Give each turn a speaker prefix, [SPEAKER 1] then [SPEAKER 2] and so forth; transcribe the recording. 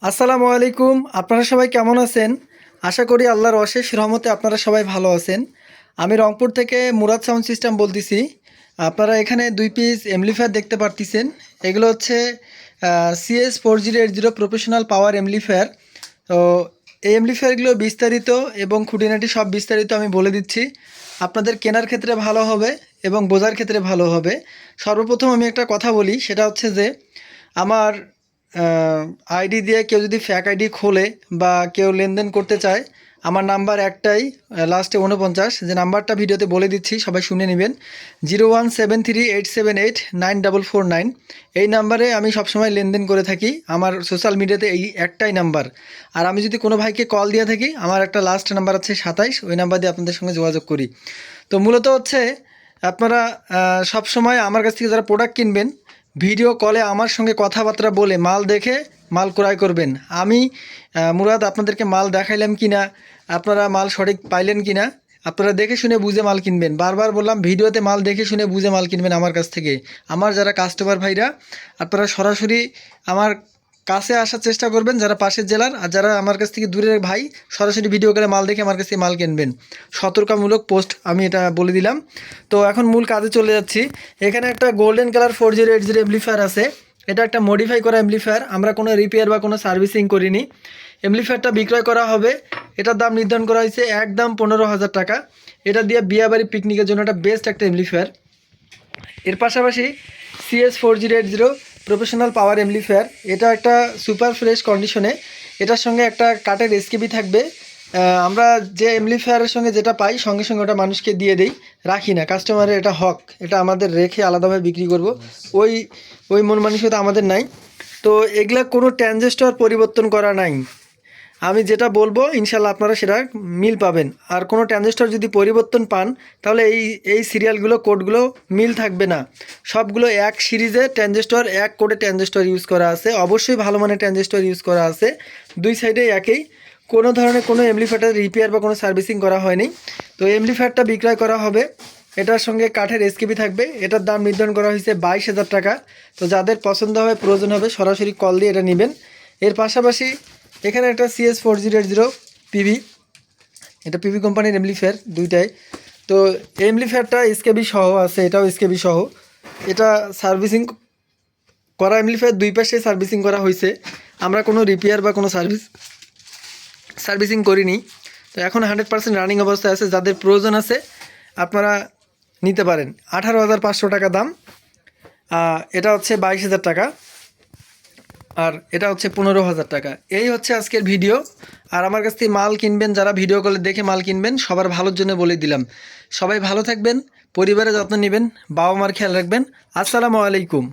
[SPEAKER 1] আসসালামু আলাইকুম। আপনারা সবাই কেমন আছেন? আশা করি আল্লাহর অশেষ রহমতে আপনারা সবাই ভালো আছেন। আমি রংপুর থেকে মুরাদ সাউন্ড সিস্টেম বলতেছি। আপনারা এখানে 2 পিস এমপ্লিফায়ার দেখতে পারতেছেন। এগুলো হচ্ছে CS4080 প্রফেশনাল পাওয়ার এমপ্লিফায়ার। তো এই এমপ্লিফায়ারগুলো বিস্তারিত এবং খুঁটিনাটি সব বিস্তারিত আমি বলে দিচ্ছি। আপনাদের কেনার ক্ষেত্রে ভালো হবে এবং বোঝার ক্ষেত্রে ভালো হবে। সর্বপ্রথম আমি একটা কথা বলি, সেটা হচ্ছে যে আমার আইডি দিয়ে কেউ যদি ফ্যাক আইডি খোলে বা কেউ লেনদেন করতে চায়, আমার নাম্বার একটাই, লাস্টে 49, যে নাম্বারটা ভিডিওতে বলে দিচ্ছি, সবাই শুনে নেবেন। 01738789449। এই নাম্বারে আমি সবসময় লেনদেন করে থাকি। আমার সোশ্যাল মিডিয়াতে এই একটাই নাম্বার। আর আমি যদি কোনো ভাইকে কল দিয়ে থাকি, আমার একটা লাস্ট নাম্বার আছে 27, ওই নাম্বার দিয়ে আপনাদের সঙ্গে যোগাযোগ করি। তো মূলত হচ্ছে আপনারা সবসময় আমার কাছ থেকে যারা প্রোডাক্ট কিনবেন, ভিডিও কলে আমার সঙ্গে কথাবার্তা বলে মাল দেখে মাল ক্রয় করবেন। আমি মুরাদ আপনাদেরকে মাল দেখাইলাম কি না, আপনারা মাল সঠিক পাইলেন কি না, আপনারা দেখে শুনে বুঝে মাল কিনবেন। বারবার বললাম, ভিডিওতে মাল দেখে শুনে বুঝে মাল কিনবেন আমার কাছ থেকে। আমার যারা কাস্টমার ভাইরা, আপনারা সরাসরি আমার কাছে আসার চেষ্টা করবেন, যারা পাশের জেলার। আর যারা আমার কাছ থেকে দূরের ভাই, সরাসরি ভিডিও করে মাল দেখে আমার কাছ থেকে মাল কিনবেন। সতর্কমূলক পোস্ট আমি এটা বলে দিলাম। তো এখন মূল কাজে চলে যাচ্ছি। এখানে একটা গোল্ডেন কালার 4080 এমপ্লিফায়ার আছে। এটা একটা মডিফাই করা এমপ্লিফায়ার, আমরা কোনো রিপেয়ার বা কোনো সার্ভিসিং করিনি। এমপ্লিফায়ারটা বিক্রয় করা হবে, এটার দাম নির্ধারণ করা হয়েছে একদম 15,000 টাকা। এটা দিয়ে বিয়াবাড়ি পিকনিকের জন্য একটা বেস্ট একটা এমপ্লিফায়ার। এর পাশাপাশি CS4080 প্রফেশনাল পাওয়ার এমপ্লিফায়ার, এটা একটা সুপার ফ্রেশ কন্ডিশনে। এটার সঙ্গে একটা কাঠের এসকেবি থাকবে। আমরা যে এমপ্লিফায়ারের সঙ্গে যেটা পাই, সঙ্গে সঙ্গে ওটা মানুষকে দিয়ে দেই, রাখি না। কাস্টমারের এটা হক, এটা আমাদের রেখে আলাদাভাবে বিক্রি করব, ওই ওই মন মানসিকতা আমাদের নাই। তো এগুলা কোনো ট্রানজিস্টর পরিবর্তন করা নাই। আমি যেটা বলবো ইনশাল্লাহ আপনারা সেটা মিল পাবেন। আর কোনো ট্রানজিস্টর যদি পরিবর্তন পান, তাহলে এই সিরিয়ালগুলো কোডগুলো মিল থাকবে না। সবগুলো এক সিরিজে ট্রানজিস্টর, এক কোডে ট্রানজিস্টর ইউজ করা আছে, অবশ্যই ভালো মানের ট্রানজিস্টর ইউজ করা আছে। দুই সাইডে একই, কোনো ধরনের কোনো এমপ্লিফায়ার রিপেয়ার বা কোনো সার্ভিসিং করা হয়নি। তো এমপ্লিফায়ারটা বিক্রয় করা হবে, এটার সঙ্গে কাঠের এসকেবি থাকবে। এটার দাম নির্ধারণ করা হয়েছে 22,000 টাকা। তো যাদের পছন্দ হবে, প্রয়োজন হবে, সরাসরি কল দিয়ে এটা নেবেন। এর পাশাপাশি এখানে একটা CS4080 পিভি, এটা পিভি কোম্পানির এমপ্লিফায়ার দুইটাই। তো এমপ্লিফায়ারটা এসকেবি সহ আছে, এটাও এসকেবি সহ। এটা সার্ভিসিং করা এমপ্লিফায়ার, দুই পাশে সার্ভিসিং করা হয়েছে। আমরা কোনো রিপেয়ার বা কোনো সার্ভিসিং করিনি। তো এখন 100% রানিং অবস্থায় আছে। যাদের প্রয়োজন আছে আপনারা নিতে পারেন। 18,500 টাকা দাম। এটা হচ্ছে 22,000 টাকা, আর এটা হচ্ছে 15,000 টাকা। এই হচ্ছে আজকের ভিডিও। আর আমার কাছ থেকে মাল কিনবেন, যারা ভিডিও কলে দেখে মাল কিনবেন, সবার ভালোর জন্য বলে দিলাম। সবাই ভালো থাকবেন, পরিবারের যত্ন নেবেন, বাবা মার খেয়াল রাখবেন। আসসালামু আলাইকুম।